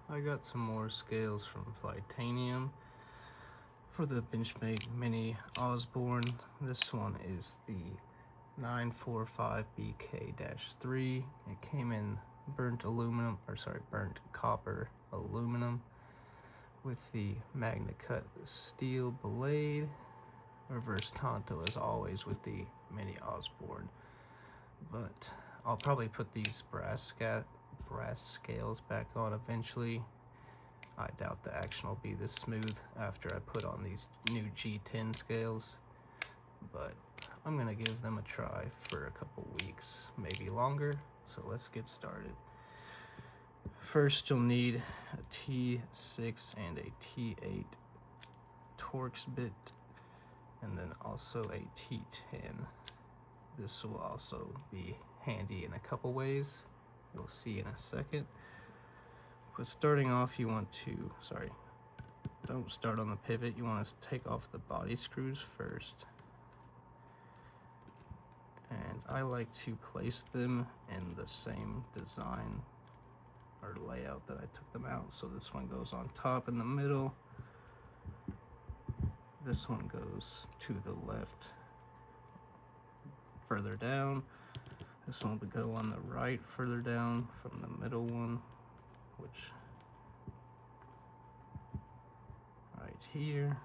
I got some more scales from Flytanium for the Benchmade Mini Osborne. This one is the 945BK-3. It came in burnt copper aluminum with the Magna Cut steel blade. Reverse Tonto as always with the Mini Osborne. But I'll probably put these brass scales back on eventually. I doubt the action will be this smooth after I put on these new G10 scales, but I'm gonna give them a try for a couple weeks, maybe longer. So let's get started. First, you'll need a T6 and a T8 Torx bit, and then also a T10. This will also be handy in a couple ways. You'll see in a second. But starting off, you want to, don't start on the pivot. You want to take off the body screws first. And I like to place them in the same design or layout that I took them out. So this one goes on top in the middle. This one goes to the left further down. This one will go on the right further down from the middle one, which right here,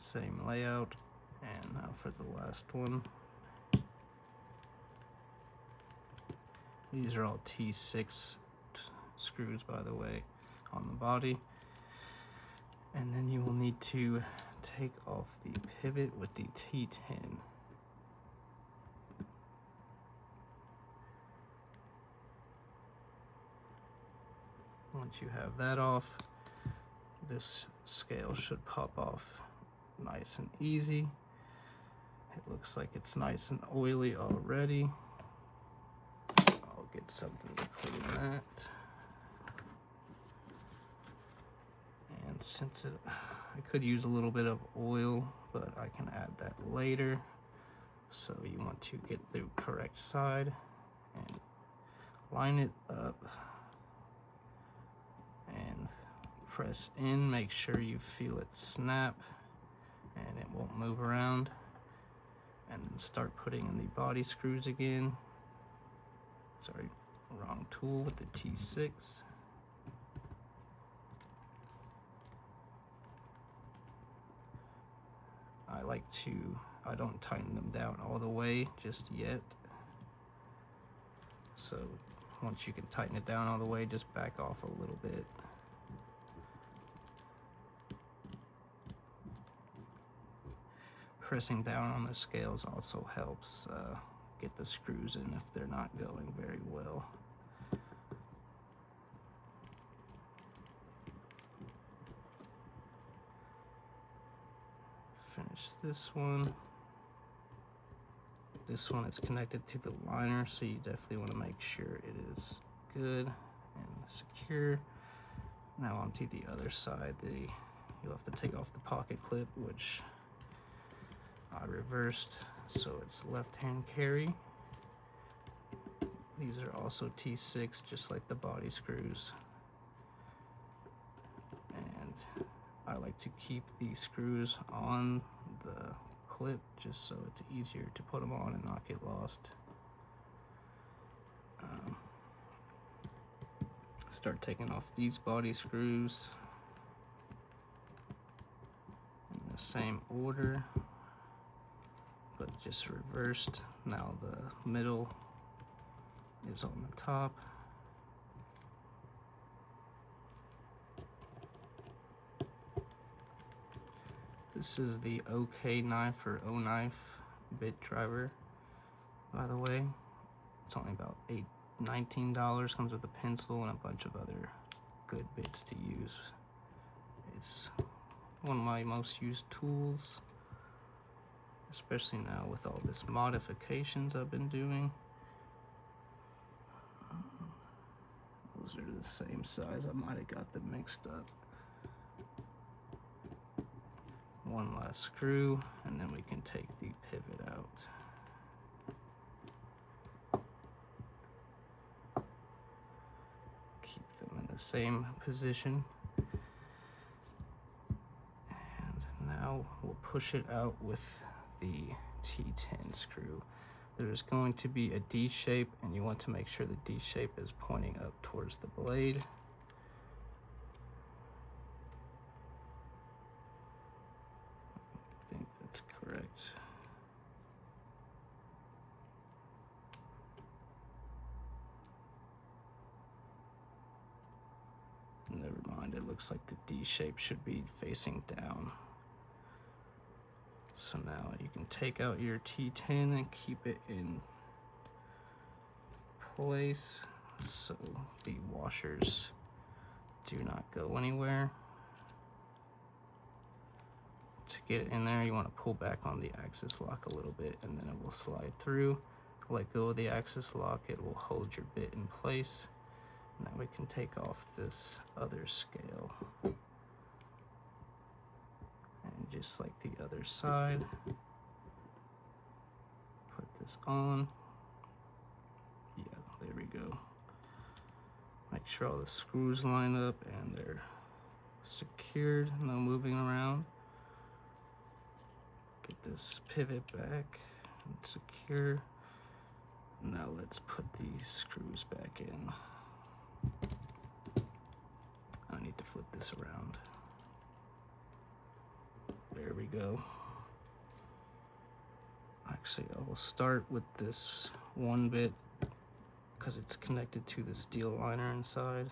same layout. And now for the last one. These are all T6 screws, by the way, on the body. And then you will need to take off the pivot with the T10. Once you have that off, this scale should pop off nice and easy. It looks like it's nice and oily already. I'll get something to clean that. And since I could use a little bit of oil, but I can add that later. So you want to get the correct side and line it up and press in. Make sure you feel it snap and it won't move around. And then start putting in the body screws again. Sorry, wrong tool with the T6. I don't tighten them down all the way just yet. So once you can tighten it down all the way, just back off a little bit. Pressing down on the scales also helps get the screws in if they're not going very well. Finish this one. This one is connected to the liner, so you definitely want to make sure it is good and secure. Now onto the other side, you'll have to take off the pocket clip, which I reversed, so it's left-hand carry. These are also T6, just like the body screws. And I like to keep these screws on the clip just so it's easier to put them on and not get lost. Start taking off these body screws in the same order, but just reversed. Now the middle is on the top. This is the Oknife or Oknife bit driver, by the way. It's only about $19. Comes with a pencil and a bunch of other good bits to use. It's one of my most used tools, especially now with all this modifications I've been doing. Those are the same size. I might have got them mixed up. One last screw, and then we can take the pivot out. Keep them in the same position. And now we'll push it out with the T10 screw. There's going to be a D shape, and you want to make sure the D shape is pointing up towards the blade. I think that's correct. Never mind, it looks like the D shape should be facing down. So now you can take out your T10 and keep it in place so the washers do not go anywhere. To get it in there, you want to pull back on the axis lock a little bit, and then it will slide through. Let go of the axis lock, it will hold your bit in place. Now we can take off this other scale. And just like the other side, put this on. Yeah, there we go. Make sure all the screws line up and they're secured, no moving around. Get this pivot back and secure. Now let's put these screws back in. I need to flip this around. There we go. Actually, I will start with this one bit because it's connected to the steel liner inside.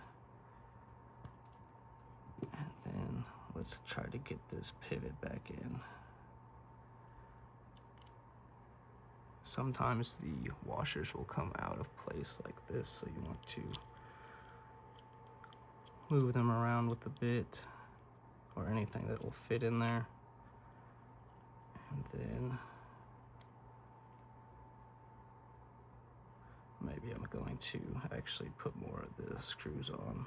And then let's try to get this pivot back in. Sometimes the washers will come out of place like this, so you want to move them around with the bit or anything that will fit in there. And then maybe I'm going to actually put more of the screws on.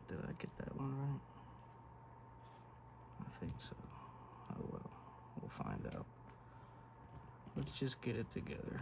Did I get that one right? I think so. Oh well, we'll find out. Let's just get it together.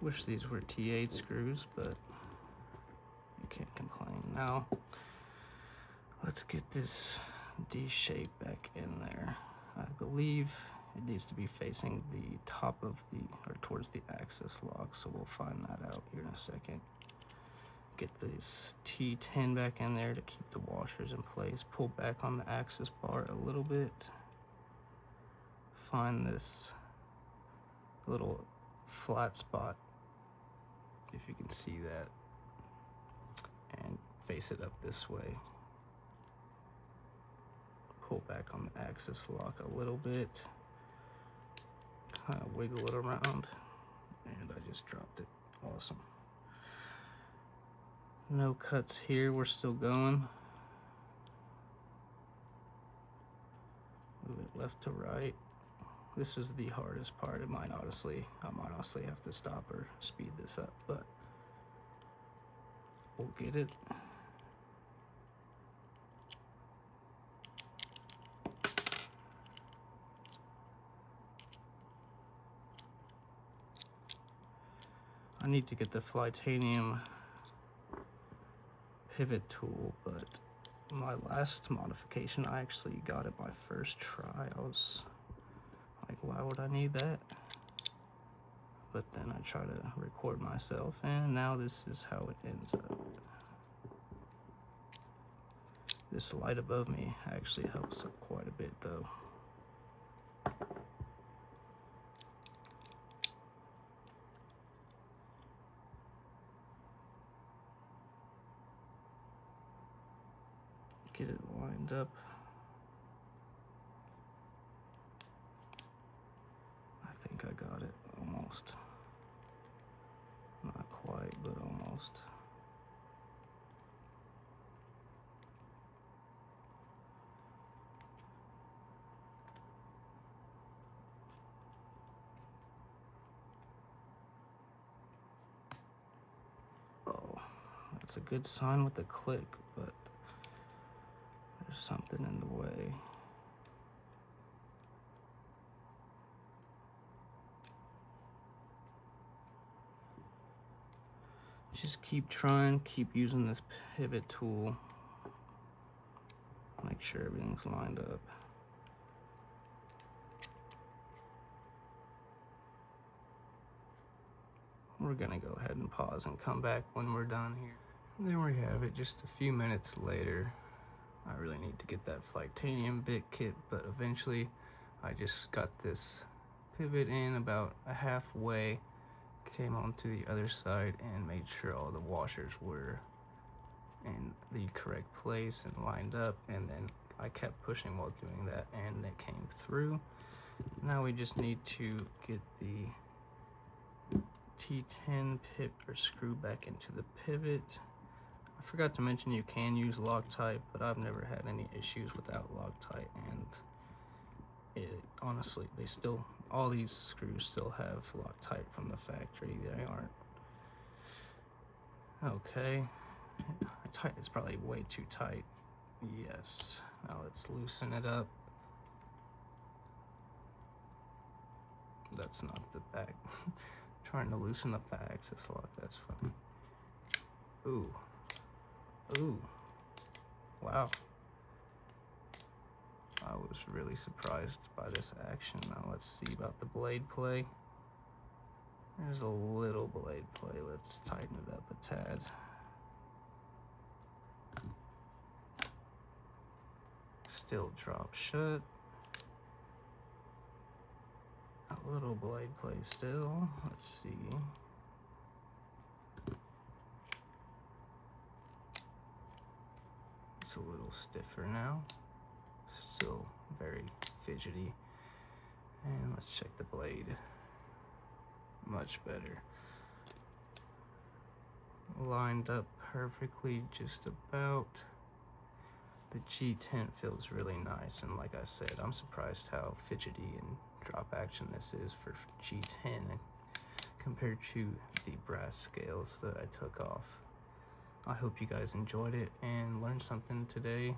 Wish these were T8 screws, but you can't complain. Now, let's get this D shape back in there. I believe it needs to be facing the top of the, or towards the axis lock, so we'll find that out here in a second. Get this T10 back in there to keep the washers in place. Pull back on the axis bar a little bit. Find this little flat spot, if you can see that, and face it up this way. Pull back on the axis lock a little bit, kind of wiggle it around, and I just dropped it. Awesome. No cuts here, we're still going. Move it left to right. This is the hardest part. I might honestly have to stop or speed this up, but we'll get it. I need to get the Flytanium pivot tool, but my last modification, I actually got it my first try. I was like, why would I need that? But then I try to record myself, and now this is how it ends up. This light above me actually helps up quite a bit though. Get it lined up. I think I got it almost. Not quite, but almost. It's a good sign with the click, but there's something in the way. Just keep trying, keep using this pivot tool. Make sure everything's lined up. We're gonna go ahead and pause and come back when we're done here. And there we have it, just a few minutes later. I really need to get that Flytanium bit kit, but eventually I just got this pivot in about halfway, came onto the other side and made sure all the washers were in the correct place and lined up, and then I kept pushing while doing that and it came through. Now we just need to get the T10 pip or screw back into the pivot. I forgot to mention you can use Loctite, but I've never had any issues without Loctite, and it honestly, they still, all these screws still have Loctite from the factory. They aren't okay. It's probably way too tight. Yes. Now let's loosen it up. That's not the back. Trying to loosen up the access lock. That's fun. Ooh. Ooh. Wow. I was really surprised by this action. Now let's see about the blade play. There's a little blade play. Let's tighten it up a tad. Still drop shut. A little blade play still. Let's see. It's a little stiffer now. Still very fidgety. And let's check the blade. Much better. Lined up perfectly, just about. The G10 feels really nice, and like I said, I'm surprised how fidgety and drop action this is for G10 compared to the brass scales that I took off. I hope you guys enjoyed it and learned something today.